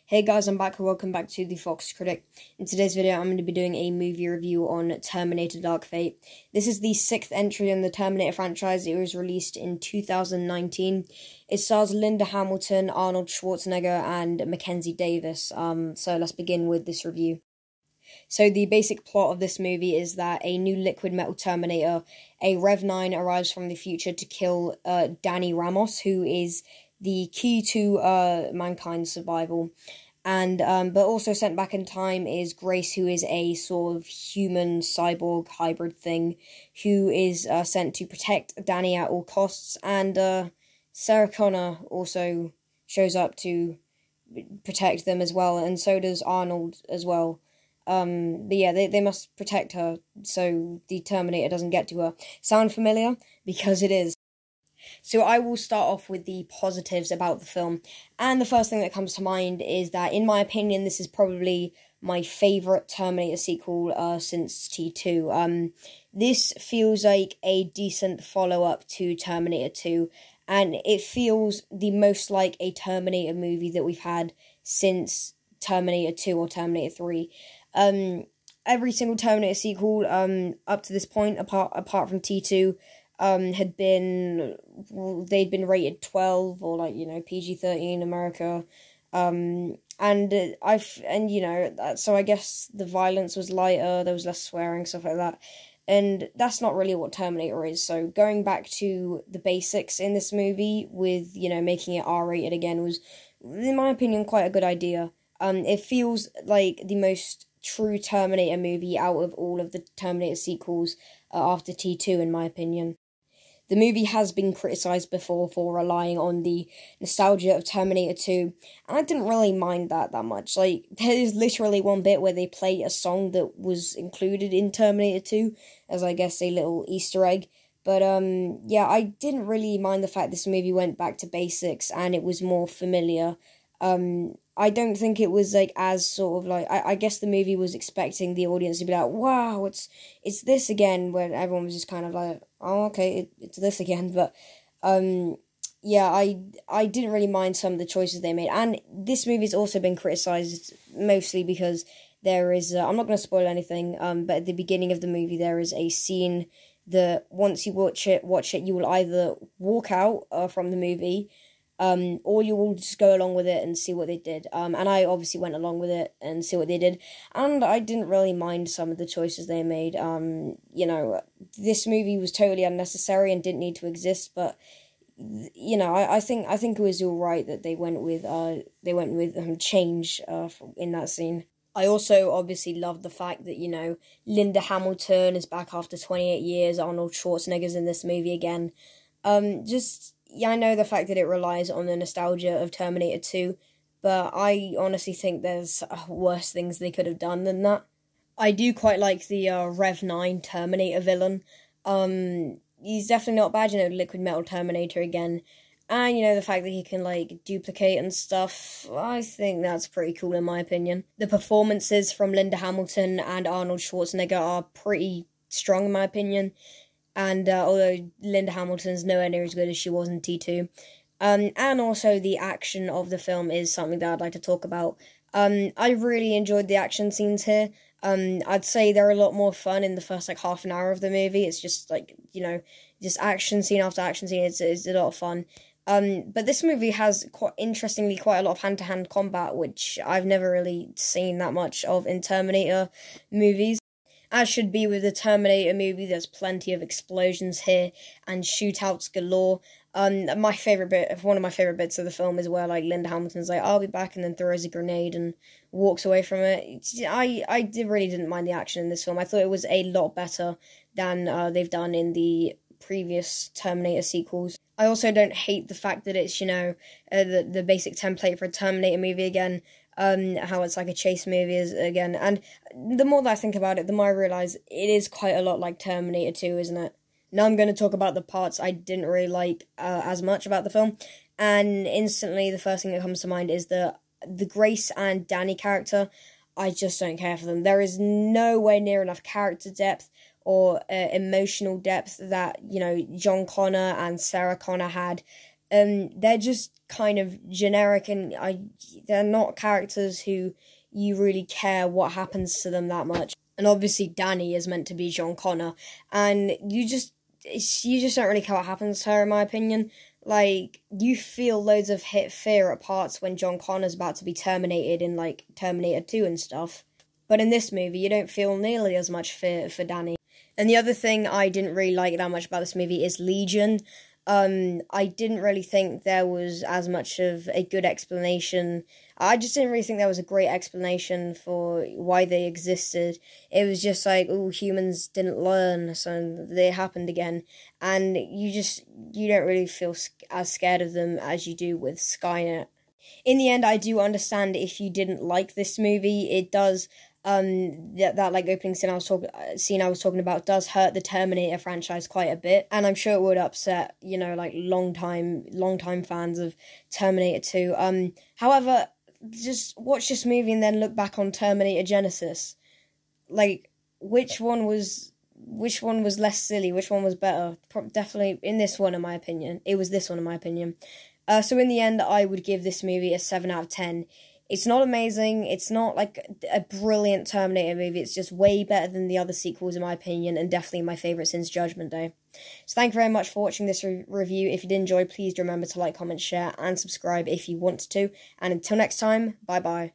Hey guys, I'm back and welcome back to the Fox Critic. In today's video, I'm going to be doing a movie review on Terminator Dark Fate. This is the 6th entry in the Terminator franchise. It was released in 2019. It stars Linda Hamilton, Arnold Schwarzenegger, and Mackenzie Davis. So let's begin with this review. So the basic plot of this movie is that a new liquid metal Terminator, a Rev-9, arrives from the future to kill Danny Ramos, who is the key to mankind's survival. And but also sent back in time is Grace, who is a sort of human cyborg hybrid thing, who is sent to protect Danny at all costs. And Sarah Connor also shows up to protect them as well, and so does Arnold as well. But yeah, they must protect her so the Terminator doesn't get to her. Sound familiar? Because it is. So I will start off with the positives about the film, and the first thing that comes to mind is that, in my opinion, this is probably my favourite Terminator sequel since T2. This feels like a decent follow-up to Terminator 2, and it feels the most like a Terminator movie that we've had since Terminator 2 or Terminator 3. Every single Terminator sequel up to this point, apart from T2, they'd been rated 12 or PG-13 America, so I guess the violence was lighter, there was less swearing, stuff like that, and that's not really what Terminator is. So going back to the basics in this movie with making it R-rated again was, in my opinion, quite a good idea. It feels like the most true Terminator movie out of all of the Terminator sequels after T2, in my opinion. The movie has been criticised before for relying on the nostalgia of Terminator 2, and I didn't really mind that much. Like, there is literally one bit where they play a song that was included in Terminator 2, as I guess a little Easter egg. But, yeah, I didn't really mind the fact this movie went back to basics, and it was more familiar. I don't think it was, as sort of, I guess the movie was expecting the audience to be like, wow, it's this again, where everyone was just kind of like, oh, okay, it's this again, but, yeah, I didn't really mind some of the choices they made, and this movie's also been criticised mostly because there is, I'm not going to spoil anything, but at the beginning of the movie there is a scene that, once you watch it, you will either walk out from the movie, or you will just go along with it and see what they did. And I obviously went along with it and see what they did, and I didn't really mind some of the choices they made. This movie was totally unnecessary and didn't need to exist, but I think it was all right that they went with change in that scene. I also obviously love the fact that, Linda Hamilton is back after 28 years, Arnold Schwarzenegger's in this movie again. Yeah, I know the fact that it relies on the nostalgia of Terminator 2, but I honestly think there's worse things they could have done than that. I do quite like the Rev-9 Terminator villain. He's definitely not bad, liquid metal Terminator again. And, the fact that he can, duplicate and stuff, I think that's pretty cool in my opinion. The performances from Linda Hamilton and Arnold Schwarzenegger are pretty strong in my opinion. And although Linda Hamilton's nowhere near as good as she was in T2. And also the action of the film is something that I'd like to talk about. I really enjoyed the action scenes here. I'd say they're a lot more fun in the first, half an hour of the movie. It's just, just action scene after action scene. It's a lot of fun. But this movie has, interestingly, quite a lot of hand-to-hand combat, which I've never really seen that much of in Terminator movies. As should be with the Terminator movie, there's plenty of explosions here and shootouts galore. One of my favourite bits of the film is where Linda Hamilton's like, I'll be back, and then throws a grenade and walks away from it. I really didn't mind the action in this film. I thought it was a lot better than they've done in the previous Terminator sequels. I also don't hate the fact that it's, the basic template for a Terminator movie again. How it's like a chase movie again, and the more that I think about it, the more I realise it is quite a lot like Terminator 2, isn't it? Now I'm going to talk about the parts I didn't really like as much about the film, and instantly the first thing that comes to mind is the Grace and Danny character. I just don't care for them. There is nowhere near enough character depth or emotional depth that, John Connor and Sarah Connor had they're just kind of generic, and they're not characters who you really care what happens to them that much. And obviously Dani is meant to be John Connor, and you just don't really care what happens to her, in my opinion. Like, you feel loads of fear at parts when John Connor's about to be terminated in, like, Terminator 2 and stuff. But in this movie, you don't feel nearly as much fear for Dani. And the other thing I didn't really like that much about this movie is Legion. I didn't really think there was as much of a good explanation. I just didn't really think there was a great explanation for why they existed. It was just like, oh, humans didn't learn, so they happened again. And you don't really feel as scared of them as you do with Skynet. In the end, I do understand if you didn't like this movie. It does, that like opening scene I was talking about does hurt the Terminator franchise quite a bit, and I'm sure it would upset, like long time fans of Terminator 2. However, just watch this movie and then look back on Terminator Genisys. Like, which one was less silly? Which one was better? Definitely in this one, in my opinion. It was this one, in my opinion. So in the end, I would give this movie a 7 out of 10. It's not amazing, it's not like a brilliant Terminator movie, it's just way better than the other sequels in my opinion, and definitely my favourite since Judgment Day. So thank you very much for watching this review. If you did enjoy, please remember to like, comment, share, and subscribe if you want to. And until next time, bye bye.